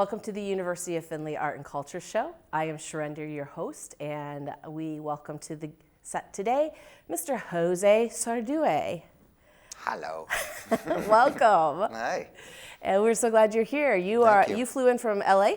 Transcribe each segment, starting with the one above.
Welcome to the University of Findlay Art and Culture Show. I am Sharinda, your host, and we welcome to the set today, Mr. Jose Sarduy. Hello. Welcome. Hi. And we're so glad you're here. You flew in from LA?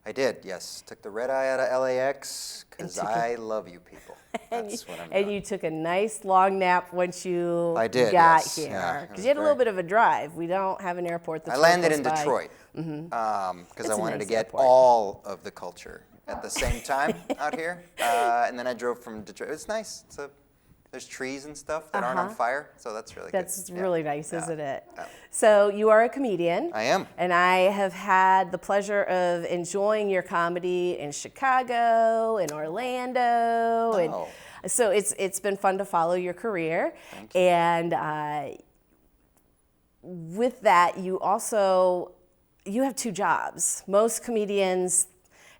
I did, yes. Took the red eye out of LAX because I love you people. That's what I'm doing. And you took a nice long nap once you I did, got yes. here. Because you had a little bit of a drive. We don't have an airport that's I landed close in by. Detroit because I wanted nice to get airport. all of the culture at the same time out here. And then I drove from Detroit. It's nice. There's trees and stuff that aren't on fire, so that's really good. That's really nice, isn't it? Yeah. So you are a comedian. I am. And I have had the pleasure of enjoying your comedy in Chicago, in Orlando. Oh. And so it's been fun to follow your career. Thank you. And with that, you have two jobs. Most comedians,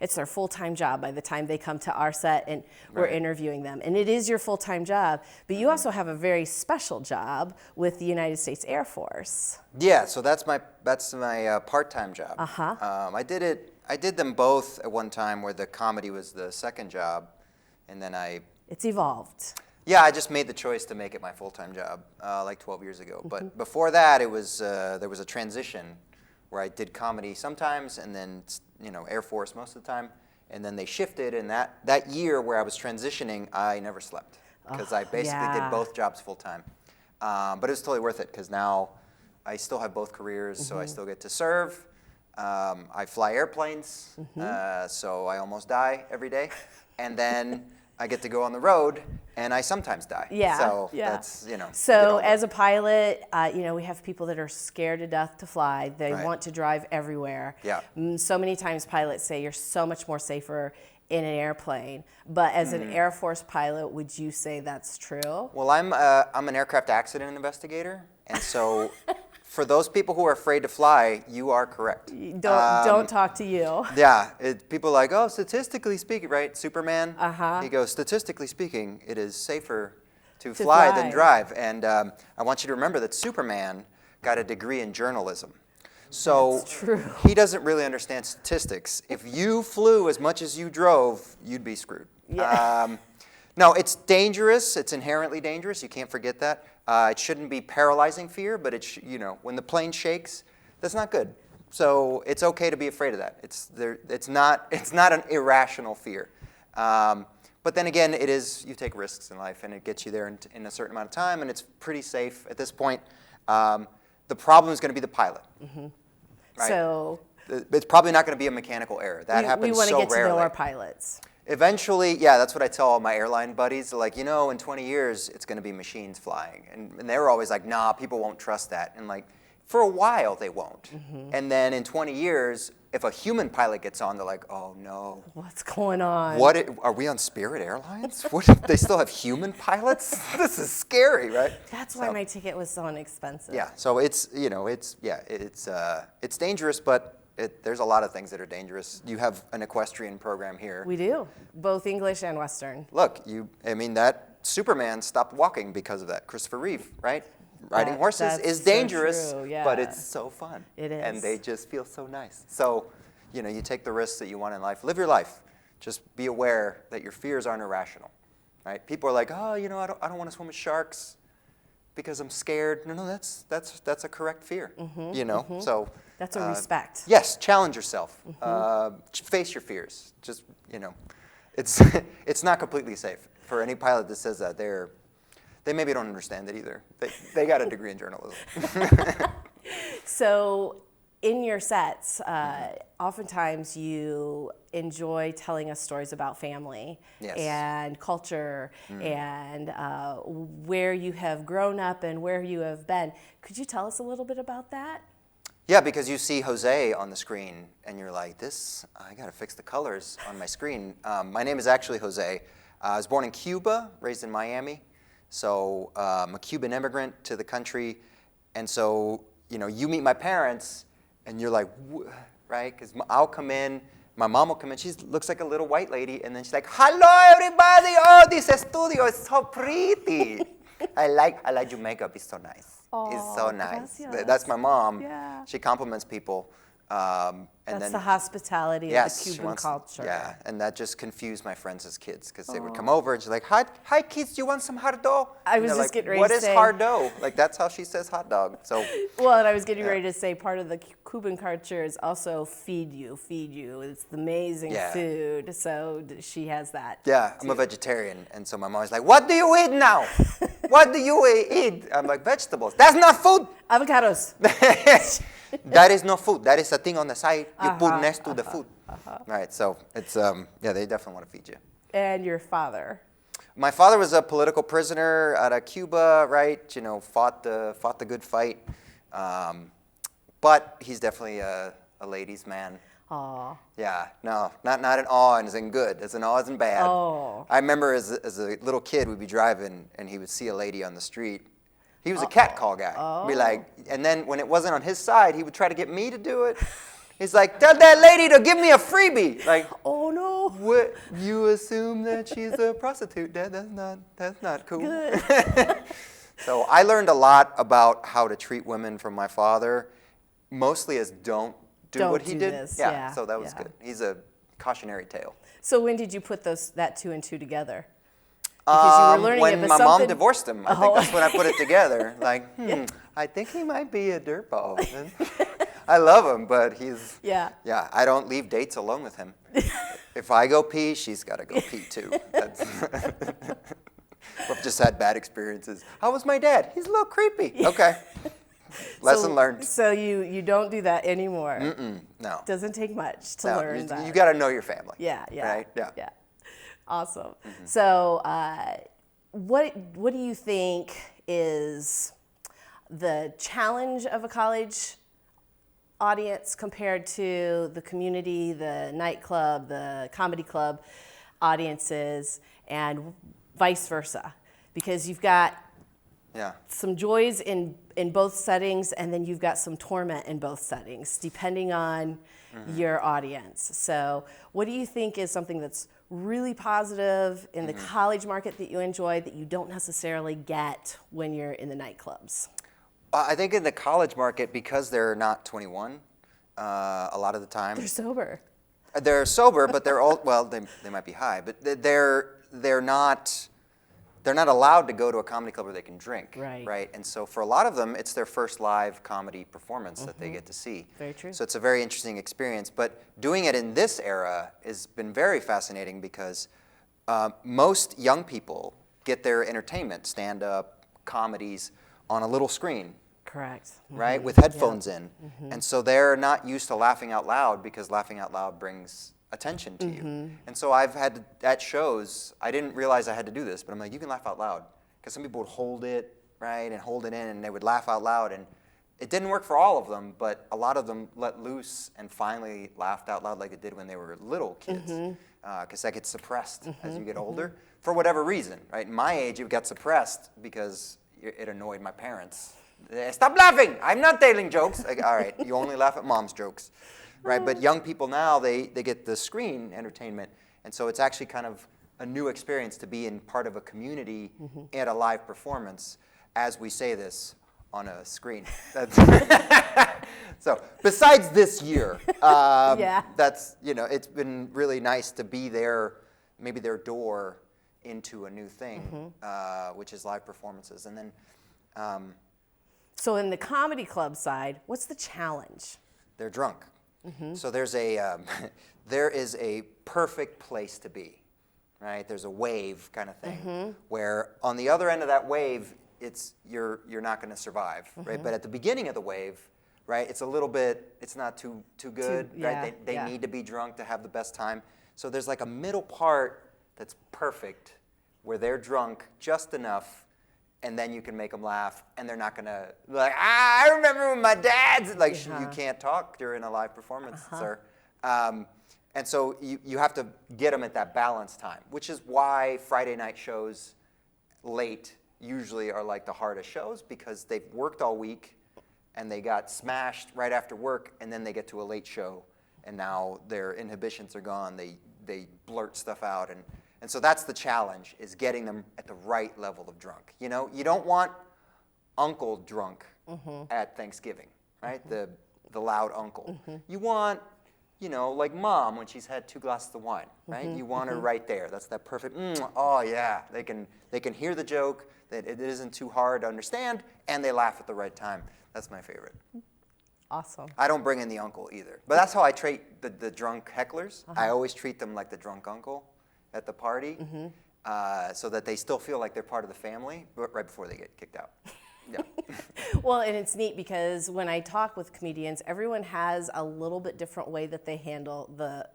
it's their full-time job by the time they come to our set and we're interviewing them. And it is your full-time job, but you also have a very special job with the United States Air Force. Yeah, so that's my part-time job. I did them both at one time where the comedy was the second job, and then It's evolved. Yeah, I just made the choice to make it my full-time job like 12 years ago. But before that, it was there was a transition where I did comedy sometimes, and then Air Force most of the time, and then they shifted. And that year where I was transitioning, I never slept because I basically did both jobs full-time. But it was totally worth it because now I still have both careers, so I still get to serve. I fly airplanes, so I almost die every day, and then I get to go on the road, and I sometimes die. Yeah. So that's So as a pilot, we have people that are scared to death to fly. They want to drive everywhere. Yeah. So many times pilots say you're so much more safer in an airplane. But as an Air Force pilot, would you say that's true? Well, I'm an aircraft accident investigator, and so for those people who are afraid to fly, you are correct. Don't talk to you. Yeah, people are like, oh, statistically speaking, right? Superman. He goes, statistically speaking, it is safer to fly than drive. And I want you to remember that Superman got a degree in journalism. So That's true. He doesn't really understand statistics. If you flew as much as you drove, you'd be screwed. Yeah. No, it's dangerous. It's inherently dangerous. You can't forget that. It shouldn't be paralyzing fear, but when the plane shakes, that's not good. So it's okay to be afraid of that. It's not an irrational fear. But then again, it is. You take risks in life, and it gets you there in a certain amount of time, and it's pretty safe at this point. The problem is going to be the pilot. Right? So it's probably not going to be a mechanical error. That happens so rarely. We want to get to know our pilots. Eventually, yeah, that's what I tell all my airline buddies. They're like, in 20 years, it's going to be machines flying. And they're always like, nah, people won't trust that. And like, for a while, they won't. And then in 20 years, if a human pilot gets on, they're like, oh, no. What's going on? Are we on Spirit Airlines? They still have human pilots? This is scary, right? That's why my ticket was so inexpensive. Yeah, so it's dangerous, but there's a lot of things that are dangerous. You have an equestrian program here. We do, both English and Western. Look, that Superman stopped walking because of that. Christopher Reeve, right? Riding horses is dangerous, but it's so fun. It is. And they just feel so nice. So, you take the risks that you want in life. Live your life. Just be aware that your fears aren't irrational, right? People are like, oh, I don't want to swim with sharks because I'm scared. No, that's a correct fear, So that's a respect. Yes, challenge yourself. Face your fears. Just, it's not completely safe. For any pilot that says that, they maybe don't understand it either. They got a degree in journalism. So in your sets, oftentimes you enjoy telling us stories about family and culture and where you have grown up and where you have been. Could you tell us a little bit about that? Yeah, because you see Jose on the screen, and you're like, I got to fix the colors on my screen. My name is actually Jose. I was born in Cuba, raised in Miami. So I'm a Cuban immigrant to the country. And so, you meet my parents, and you're like, right? Because I'll come in, my mom will come in, she looks like a little white lady, and then she's like, hello, everybody. Oh, this studio is so pretty. I like your makeup. It's so nice. Oh, it's so nice. gracias. That's my mom. Yeah. She compliments people. That's the hospitality of the Cuban culture. Yeah, and that just confused my friends as kids because they would come over and she's like, hi kids, do you want some hot dog? I was just getting ready what to is say. hard dough? Like, that's how she says hot dog. So. Well, and I was getting ready to say part of the Cuban culture is also feed you. It's amazing food. So she has that. Yeah, I'm a vegetarian, and so my mom's like, what do you eat now? What do you eat? I'm like, vegetables. That's not food. Avocados. That is not food. That is a thing on the side you put next to the food. Right, so it's, they definitely want to feed you. And your father? My father was a political prisoner out of Cuba, right? You know, fought the good fight. But he's definitely a ladies' man. Aw. Yeah, no, not in awe and as in good, as in awe as in bad. Oh. I remember as a little kid, we'd be driving and he would see a lady on the street. He was a catcall guy. Be like, and then when it wasn't on his side, he would try to get me to do it. He's like, tell that lady to give me a freebie. Like, oh no. What, you assume that she's a prostitute, Dad? That's not cool. Good. So I learned a lot about how to treat women from my father, mostly as don't do what he did. This. Yeah, so that was good. He's a cautionary tale. So when did you put that two and two together? Because you were learning when my mom divorced him, I think that's when I put it together. Like, I think he might be a dirtball. I love him, but he's I don't leave dates alone with him. If I go pee, she's got to go pee too. I've just had bad experiences. How was my dad? He's a little creepy. Okay. Lesson learned. So you don't do that anymore. No. Doesn't take much to learn that. You got to know your family. Yeah. Right? Yeah. Awesome. So what do you think is the challenge of a college audience compared to the community, the nightclub, the comedy club audiences, and vice versa? Because you've got some joys in both settings, and then you've got some torment in both settings, depending on your audience. So what do you think is something that's really positive in the college market that you enjoy that you don't necessarily get when you're in the nightclubs? I think in the college market, because they're not 21, a lot of the time. They're sober. They're sober, but they're all, well, they might be high, but they're not allowed to go to a comedy club where they can drink. Right. And so for a lot of them, it's their first live comedy performance that they get to see. Very true. So it's a very interesting experience. But doing it in this era has been very fascinating because most young people get their entertainment, stand-up, comedies, on a little screen. Correct. Right, with headphones in. And so they're not used to laughing out loud because laughing out loud brings attention to you. And so I've had at shows, I didn't realize I had to do this, but I'm like, you can laugh out loud. Because some people would hold it, right, and hold it in, and they would laugh out loud. And it didn't work for all of them, but a lot of them let loose and finally laughed out loud like it did when they were little kids. Because that gets suppressed as you get older, for whatever reason, right? In my age, it got suppressed because it annoyed my parents. Stop laughing! I'm not telling jokes. Like, all right, you only laugh at mom's jokes. Right, but young people now, they get the screen entertainment, and so it's actually kind of a new experience to be in part of a community at a live performance, as we say this on a screen. So besides this year, that's, it's been really nice to be there, maybe their door into a new thing, which is live performances, and then. So in the comedy club side, what's the challenge? They're drunk. So there is a perfect place to be, right? There's a wave kind of thing where on the other end of that wave, you're not going to survive, right? But at the beginning of the wave, right, it's a little bit, it's not too good, right? They need to be drunk to have the best time. So there's like a middle part that's perfect where they're drunk just enough, and then you can make them laugh, and they're not gonna like, I remember when my dad's like, you can't talk during a live performance, sir. And so you have to get them at that balance time, which is why Friday night shows late usually are like the hardest shows, because they've worked all week, and they got smashed right after work, and then they get to a late show, and now their inhibitions are gone. They blurt stuff out, and so that's the challenge, is getting them at the right level of drunk. You don't want uncle drunk at Thanksgiving, right? the loud uncle. You want, like mom when she's had 2 glasses of wine, right? You want her right there. That's that perfect, oh yeah. They can hear the joke, that it isn't too hard to understand, and they laugh at the right time. That's my favorite. Awesome. I don't bring in the uncle either. But that's how I treat the drunk hecklers. I always treat them like the drunk uncle at the party, so that they still feel like they're part of the family, but right before they get kicked out. Yeah. Well, and it's neat because when I talk with comedians, everyone has a little bit different way that they handle the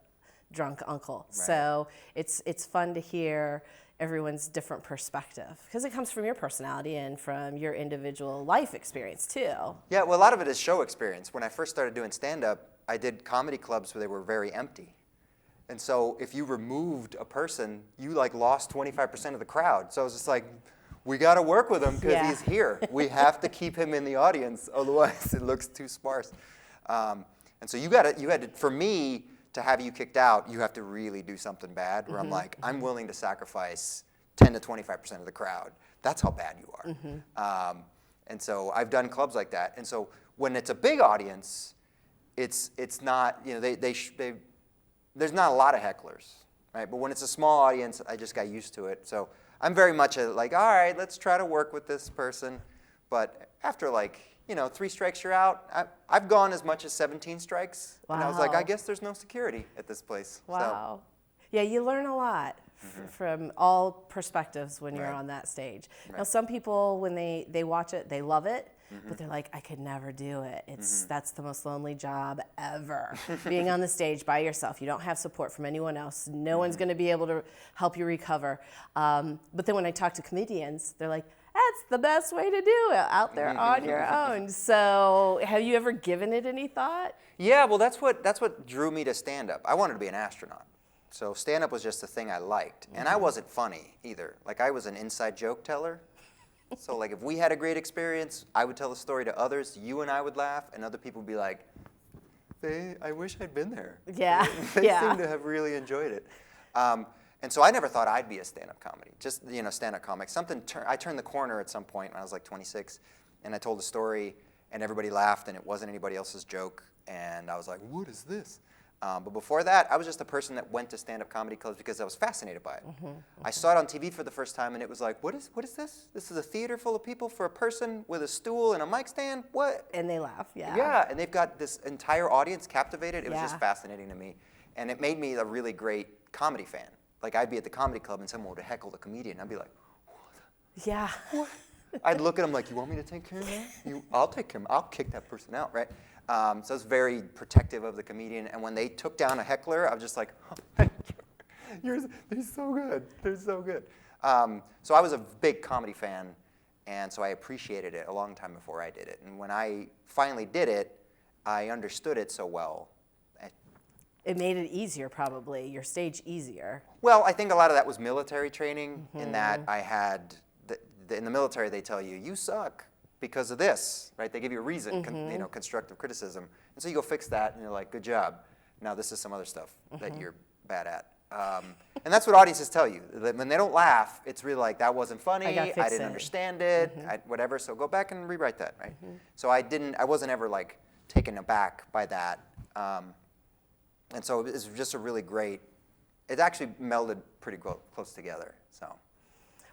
drunk uncle. Right. So it's fun to hear everyone's different perspective because it comes from your personality and from your individual life experience too. Yeah, well, a lot of it is show experience. When I first started doing stand-up, I did comedy clubs where they were very empty. And so if you removed a person, you lost 25% of the crowd. So I was just like, we got to work with him because he's here. We have to keep him in the audience, otherwise it looks too sparse. And so you had to, for me to have you kicked out, you have to really do something bad. Where I'm like, I'm willing to sacrifice 10 to 25% of the crowd. That's how bad you are. And so I've done clubs like that. And so when it's a big audience, it's not there's not a lot of hecklers, right? But when it's a small audience, I just got used to it. So I'm very much all right, let's try to work with this person. But after 3 strikes, you're out. I've gone as much as 17 strikes. Wow. And I was like, I guess there's no security at this place. Wow. So. Yeah, you learn a lot from all perspectives when you're on that stage. Right. Now, some people, when they watch it, they love it. But they're like, I could never do it. That's the most lonely job ever. Being on the stage by yourself. You don't have support from anyone else. No one's going to be able to help you recover. But then when I talk to comedians, they're like, that's the best way to do it, out there on your own. So have you ever given it any thought? Yeah, well, that's what drew me to stand-up. I wanted to be an astronaut. So stand-up was just the thing I liked. And I wasn't funny either. I was an inside joke teller. So if we had a great experience, I would tell the story to others, you and I would laugh, and other people would be like, I wish I'd been there. Yeah. They seem to have really enjoyed it. And so I never thought I'd be a stand-up comedy, just, stand-up comic. I turned the corner at some point when I was 26, and I told a story, and everybody laughed, and it wasn't anybody else's joke, and I was like, what is this? But before that, I was just a person that went to stand-up comedy clubs because I was fascinated by it. I saw it on TV for the first time, and it was like, what is this? This is a theater full of people for a person with a stool and a mic stand? What? And they laugh, yeah. Yeah, and they've got this entire audience captivated. It was just fascinating to me. And it made me a really great comedy fan. I'd be at the comedy club, and someone would heckle the comedian. I'd be like, what? Yeah. What? I'd look at them like, you want me to take care of that? I'll take care of him. I'll kick that person out, right? So I was very protective of the comedian. And when they took down a heckler, I was just like, oh, thank you. They're so good. They're so good. So I was a big comedy fan, and so I appreciated it a long time before I did it. And when I finally did it, I understood it so well. It made it easier, probably, your stage easier. Well, I think a lot of that was military training, in that I had, in the military they tell you, you suck because of this, right? They give you a reason, constructive criticism. And so you go fix that, and you're like, good job. Now this is some other stuff that you're bad at. And that's what audiences tell you. That when they don't laugh, it's really like, that wasn't funny, I didn't understand it, whatever, so go back and rewrite that, right? So I wasn't ever taken aback by that. And so it was just a really great, it actually melded pretty close together, so.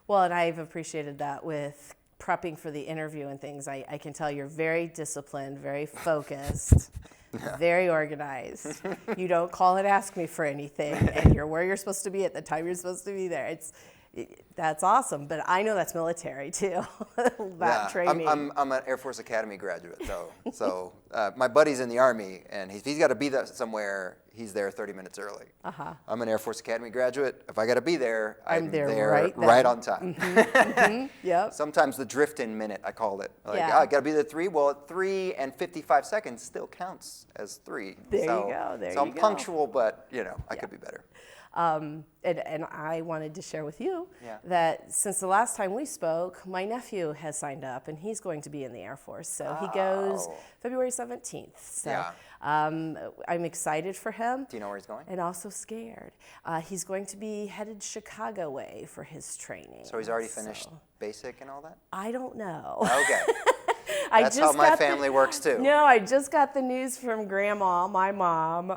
Well, and I've appreciated that with prepping for the interview and things. I can tell you're very disciplined, very focused, very organized. You don't call and ask me for anything, and you're where you're supposed to be at the time you're supposed to be there. That's awesome, but I know that's military too, training. I'm an Air Force Academy graduate, so my buddy's in the Army, and he's got to be there somewhere, he's there 30 minutes early. I'm an Air Force Academy graduate. If I got to be there, I'm there right on time. Yep. Sometimes the drift-in minute, I called it. I got to be there at 3. Well, at 3 and 55 seconds still counts as 3. There you go. So I'm punctual, but I could be better. And I wanted to share with you that since the last time we spoke, my nephew has signed up, and he's going to be in the Air Force. So he goes February 17th. So I'm excited for him. Do you know where he's going? And also scared. He's going to be headed Chicago way for his training. So he's already finished basic and all that? I don't know. Okay. That's how my family works too. No, I just got the news from Grandma, my mom,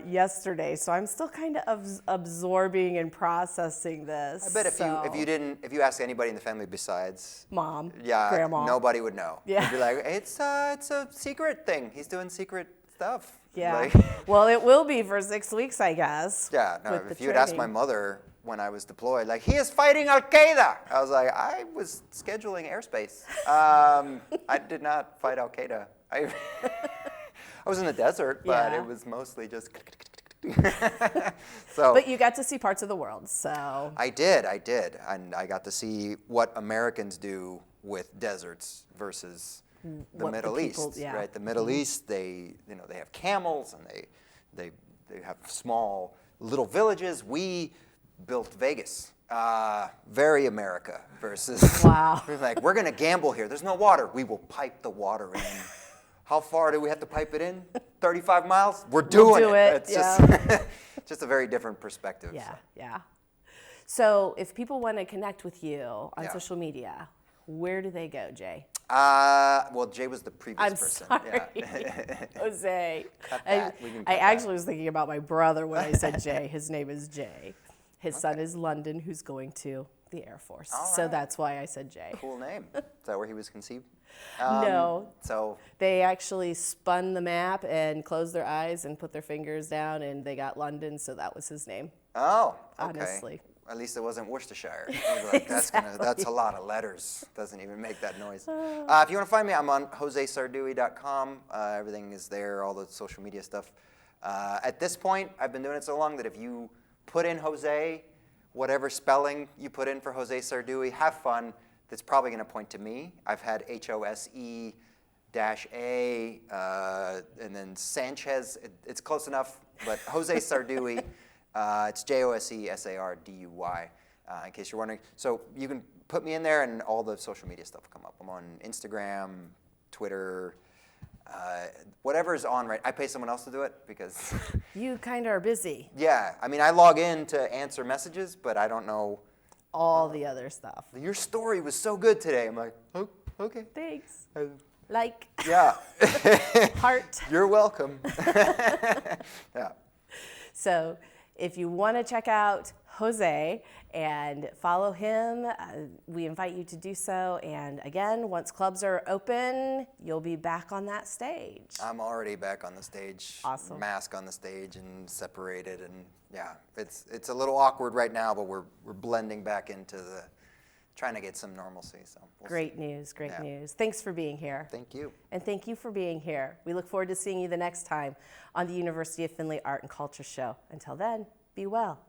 yesterday, so I'm still kind of absorbing and processing this. I bet if you ask anybody in the family besides Mom, Grandma, nobody would know. Yeah. They'd be like, it's a secret thing. He's doing secret stuff. Yeah. Like, well, it will be for 6 weeks, I guess. Yeah. No, if you had asked my mother when I was deployed, like, he is fighting Al Qaeda. I was like, I was scheduling airspace. I did not fight Al Qaeda. I was in the desert, but it was mostly just. So. But you got to see parts of the world, so. I did, and I got to see what Americans do with deserts versus the Middle East, right? The Middle East, they have camels and they have small little villages. We built Vegas, very America versus. Wow. We're gonna gamble here. There's no water. We will pipe the water in. How far do we have to pipe it in? 35 miles? We're doing it. It's just a very different perspective. Yeah, yeah. So if people want to connect with you on social media, where do they go, Jay? Well, Jay was the previous person. I'm sorry, Jose. I actually was thinking about my brother when I said Jay. His name is Jay. His son is London, who's going to the Air Force. So that's why I said Jay. Cool name. Is that where he was conceived? No. So they actually spun the map and closed their eyes and put their fingers down, and they got London, so that was his name. Oh, okay. Honestly. At least it wasn't Worcestershire. Like, that's a lot of letters. Doesn't even make that noise. If you want to find me, I'm on josesarduy.com. Everything is there, all the social media stuff. At this point, I've been doing it so long that if you put in Jose, whatever spelling you put in for Jose Sarduy, have fun. That's probably going to point to me. I've had HOSE-A, and then Sanchez. It's close enough, but Jose Sarduy. It's JOSESARDUY, in case you're wondering. So you can put me in there and all the social media stuff will come up. I'm on Instagram, Twitter, whatever's on right. I pay someone else to do it because... You kind of are busy. Yeah. I mean, I log in to answer messages, but I don't know... all the other stuff. Your story was so good today. I'm like, oh, okay. Thanks. Like. Yeah. Heart. You're welcome. Yeah. So if you want to check out Jose and follow him, we invite you to do so. And again, once clubs are open, you'll be back on that stage. I'm already back on the stage. Awesome. Mask on the stage and separated, and yeah, it's a little awkward right now, but we're blending back into the trying to get some normalcy. So great news, great news. Thanks for being here. Thank you. And thank you for being here. We look forward to seeing you the next time on the University of Findlay Art and Culture Show. Until then, be well.